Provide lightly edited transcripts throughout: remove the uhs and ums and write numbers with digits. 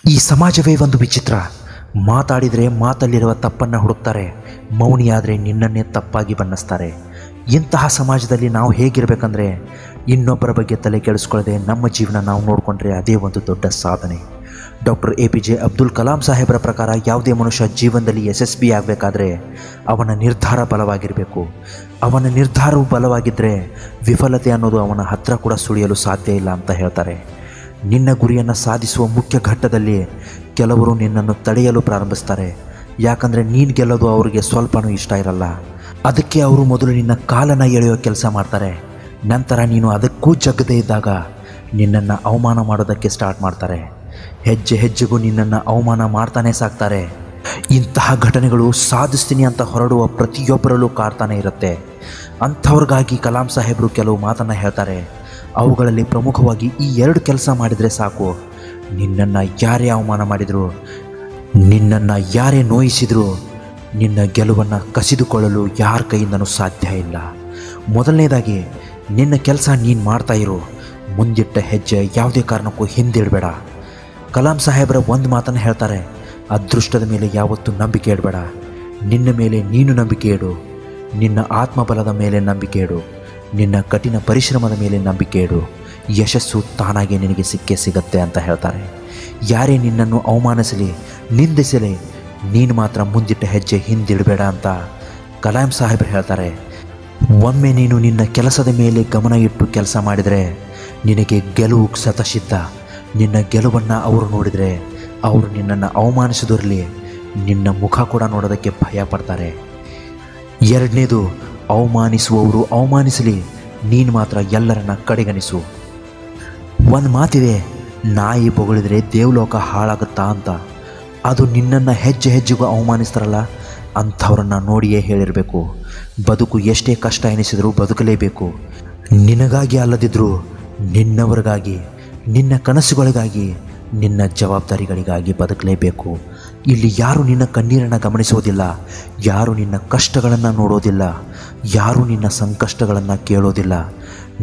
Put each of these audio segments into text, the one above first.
ಈ ಸಮಾಜವೇ ಒಂದು ವಿಚಿತ್ರ. ಮಾತಾಡಿದರೆ ಮಾತಲ್ಲಿರುವ ತಪ್ಪನ್ನು ಹುಡುಕ್ತಾರೆ, ಮೌನಿಯಾದರೆ ನಿನ್ನನ್ನೇ ತಪ್ಪಾಗಿ ಬಣ್ಣಿಸ್ತಾರೆ. ಇಂತಹ ಸಮಾಜದಲ್ಲಿ ನಾವು ಹೇಗಿರಬೇಕಂದ್ರೆ, ಇನ್ನೊಬ್ಬರ ಬಗ್ಗೆ ತಲೆ ಕೆಡಿಸ್ಕೊಳ್ಳದೆ ನಮ್ಮ ಜೀವನ ನಾವು ನೋಡಿಕೊಂಡ್ರೆ ಅದೇ ಒಂದು ದೊಡ್ಡ ಸಾಧನೆ. ಡಾಕ್ಟರ್ APJ ಅಬ್ದುಲ್ ಕಲಾಂ ಸಾಹೇಬರ ಪ್ರಕಾರ ಯಾವುದೇ ಮನುಷ್ಯ ಜೀವನದಲ್ಲಿ ಯಶಸ್ವಿ ಆಗಬೇಕಾದ್ರೆ ಅವನ ನಿರ್ಧಾರ ಬಲವಾಗಿರಬೇಕು. ಅವನ ನಿರ್ಧಾರವು ಬಲವಾಗಿದ್ದರೆ ವಿಫಲತೆ ಅನ್ನೋದು ಅವನ ಹತ್ರ ಕೂಡ ಸುಳಿಯಲು ಸಾಧ್ಯ ಇಲ್ಲ ಅಂತ ಹೇಳ್ತಾರೆ. ನಿನ್ನ ಗುರಿಯನ್ನು ಸಾಧಿಸುವ ಮುಖ್ಯ ಘಟ್ಟದಲ್ಲಿ ಕೆಲವರು ನಿನ್ನನ್ನು ತಡೆಯಲು ಪ್ರಾರಂಭಿಸ್ತಾರೆ. ಯಾಕಂದರೆ ನೀನು ಗೆಲ್ಲೋದು ಅವರಿಗೆ ಸ್ವಲ್ಪನೂ ಇಷ್ಟ ಇರಲ್ಲ. ಅದಕ್ಕೆ ಅವರು ಮೊದಲು ನಿನ್ನ ಕಾಲನ್ನು ಎಳೆಯೋ ಕೆಲಸ ಮಾಡ್ತಾರೆ. ನಂತರ ನೀನು ಅದಕ್ಕೂ ಜಗ್ಗದೇ ಇದ್ದಾಗ ನಿನ್ನನ್ನು ಅವಮಾನ ಮಾಡೋದಕ್ಕೆ ಸ್ಟಾರ್ಟ್ ಮಾಡ್ತಾರೆ. ಹೆಜ್ಜೆ ಹೆಜ್ಜೆಗೂ ನಿನ್ನನ್ನು ಅವಮಾನ ಮಾಡ್ತಾನೆ ಸಾಕ್ತಾರೆ. ಇಂತಹ ಘಟನೆಗಳು ಸಾಧಿಸ್ತೀನಿ ಅಂತ ಹೊರಡುವ ಪ್ರತಿಯೊಬ್ಬರಲ್ಲೂ ಕಾಡ್ತಾನೆ ಇರುತ್ತೆ. ಅಂಥವ್ರಿಗಾಗಿ ಕಲಾಂ ಸಾಹೇಬರು ಕೆಲವು ಮಾತನ್ನು ಹೇಳ್ತಾರೆ. ಅವುಗಳಲ್ಲಿ ಪ್ರಮುಖವಾಗಿ ಈ 2 ಕೆಲಸ ಮಾಡಿದರೆ ಸಾಕು. ನಿನ್ನನ್ನು ಯಾರೇ ಅವಮಾನ ಮಾಡಿದ್ರು, ನಿನ್ನನ್ನು ಯಾರೇ ನೋಯಿಸಿದ್ರು, ನಿನ್ನ ಗೆಲುವನ್ನು ಕಸಿದುಕೊಳ್ಳಲು ಯಾರ ಕೈಯಿಂದನೂ ಸಾಧ್ಯ ಇಲ್ಲ. ಮೊದಲನೇದಾಗಿ ನಿನ್ನ ಕೆಲಸ ನೀನು ಮಾಡ್ತಾ ಇರು. ಮುಂದಿಟ್ಟ ಹೆಜ್ಜೆ ಯಾವುದೇ ಕಾರಣಕ್ಕೂ ಹಿಂದಿಡಬೇಡ. ಕಲಾಂ ಸಾಹೇಬರ ಒಂದು ಮಾತನ್ನು ಹೇಳ್ತಾರೆ, ಅದೃಷ್ಟದ ಮೇಲೆ ಯಾವತ್ತೂ ನಂಬಿಕೆ ಇಡಬೇಡ. ನಿನ್ನ ಮೇಲೆ ನೀನು ನಂಬಿಕೆ ಇಡು. ನಿನ್ನ ಆತ್ಮಬಲದ ಮೇಲೆ ನಂಬಿಕೆ ಇಡು. ನಿನ್ನ ಕಠಿಣ ಪರಿಶ್ರಮದ ಮೇಲೆ ನಂಬಿಕೆ ಇಡು. ಯಶಸ್ಸು ತಾನಾಗೆ ನಿನಗೆ ಸಿಕ್ಕೇ ಸಿಗತ್ತೆ ಅಂತ ಹೇಳ್ತಾರೆ. ಯಾರೇ ನಿನ್ನನ್ನು ಅವಮಾನಿಸಲಿ, ನಿಂದಿಸಲಿ, ನೀನು ಮಾತ್ರ ಮುಂದಿಟ್ಟ ಹೆಜ್ಜೆ ಹಿಂದಿಡಬೇಡ ಅಂತ ಕಲಾಂ ಸಾಹೇಬರು ಹೇಳ್ತಾರೆ. ಒಮ್ಮೆ ನೀನು ನಿನ್ನ ಕೆಲಸದ ಮೇಲೆ ಗಮನ ಇಟ್ಟು ಕೆಲಸ ಮಾಡಿದರೆ ನಿನಗೆ ಗೆಲುವು ಶತಸಿದ್ಧ. ನಿನ್ನ ಗೆಲುವನ್ನು ಅವರು ನೋಡಿದರೆ ಅವರು ನಿನ್ನನ್ನು ಅವಮಾನಿಸಿದಿರಲಿ, ನಿನ್ನ ಮುಖ ಕೂಡ ನೋಡೋದಕ್ಕೆ ಭಯ ಪಡ್ತಾರೆ. ಎರಡನೇದು, ಅವಮಾನಿಸುವವರು ಅವಮಾನಿಸಲಿ, ನೀನು ಮಾತ್ರ ಎಲ್ಲರನ್ನ ಕಡೆಗಣಿಸು. ಒಂದು ಮಾತಿದೆ, ನಾಯಿ ಬೊಗಳಿದ್ರೆ ದೇವಲೋಕ ಹಾಳಾಗುತ್ತಾ ಅಂತ. ಅದು ನಿನ್ನನ್ನು ಹೆಜ್ಜೆ ಹೆಜ್ಜೆಗೂ ಅವಮಾನಿಸ್ತಾರಲ್ಲ, ಅಂಥವ್ರನ್ನ ನೋಡಿಯೇ ಹೇಳಿರಬೇಕು. ಬದುಕು ಎಷ್ಟೇ ಕಷ್ಟ ಎನಿಸಿದರೂ ಬದುಕಲೇಬೇಕು. ನಿನಗಾಗಿ ಅಲ್ಲದಿದ್ದರೂ ನಿನ್ನವರಿಗಾಗಿ, ನಿನ್ನ ಕನಸುಗಳಿಗಾಗಿ, ನಿನ್ನ ಜವಾಬ್ದಾರಿಗಳಿಗಾಗಿ ಬದುಕಲೇಬೇಕು. ಇಲ್ಲಿ ಯಾರು ನಿನ್ನ ಕಣ್ಣೀರನ್ನು ಗಮನಿಸೋದಿಲ್ಲ, ಯಾರು ನಿನ್ನ ಕಷ್ಟಗಳನ್ನು ನೋಡೋದಿಲ್ಲ, ಯಾರು ನಿನ್ನ ಸಂಕಷ್ಟಗಳನ್ನು ಕೇಳೋದಿಲ್ಲ.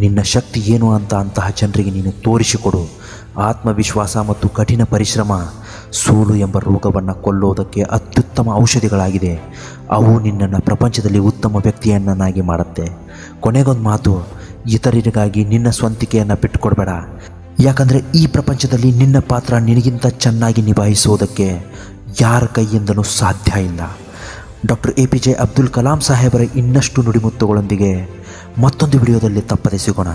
ನಿನ್ನ ಶಕ್ತಿ ಏನು ಅಂತ ಅಂತಹ ಜನರಿಗೆ ನೀನು ತೋರಿಸಿಕೊಡು. ಆತ್ಮವಿಶ್ವಾಸ ಮತ್ತು ಕಠಿಣ ಪರಿಶ್ರಮ ಸೋಲು ಎಂಬ ರೋಗವನ್ನು ಕೊಲ್ಲೋದಕ್ಕೆ ಅತ್ಯುತ್ತಮ ಔಷಧಿಗಳಾಗಿದೆ. ಅವು ನಿನ್ನನ್ನು ಪ್ರಪಂಚದಲ್ಲಿ ಉತ್ತಮ ವ್ಯಕ್ತಿಯನ್ನಾಗಿ ಮಾಡುತ್ತೆ. ಕೊನೆಗೊಂದು ಮಾತು, ಇತರರಿಗಾಗಿ ನಿನ್ನ ಸ್ವಂತಿಕೆಯನ್ನು ಬಿಟ್ಟುಕೊಡಬೇಡ. ಯಾಕಂದರೆ ಈ ಪ್ರಪಂಚದಲ್ಲಿ ನಿನ್ನ ಪಾತ್ರ ನಿನಗಿಂತ ಚೆನ್ನಾಗಿ ನಿಭಾಯಿಸೋದಕ್ಕೆ ಯಾರ ಕೈಯಿಂದಲೂ ಸಾಧ್ಯ ಇಲ್ಲ. ಡಾಕ್ಟರ್ APJ ಅಬ್ದುಲ್ ಕಲಾಂ ಸಾಹೇಬರ ಇನ್ನಷ್ಟು ನುಡಿಮುತ್ತುಗಳೊಂದಿಗೆ ಮತ್ತೊಂದು ವಿಡಿಯೋದಲ್ಲಿ ತಪ್ಪದೆ ಸಿಗೋಣ.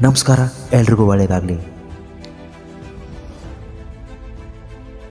ನಮಸ್ಕಾರ, ಎಲ್ರಿಗೂ ಒಳ್ಳೆಯದಾಗಲಿ.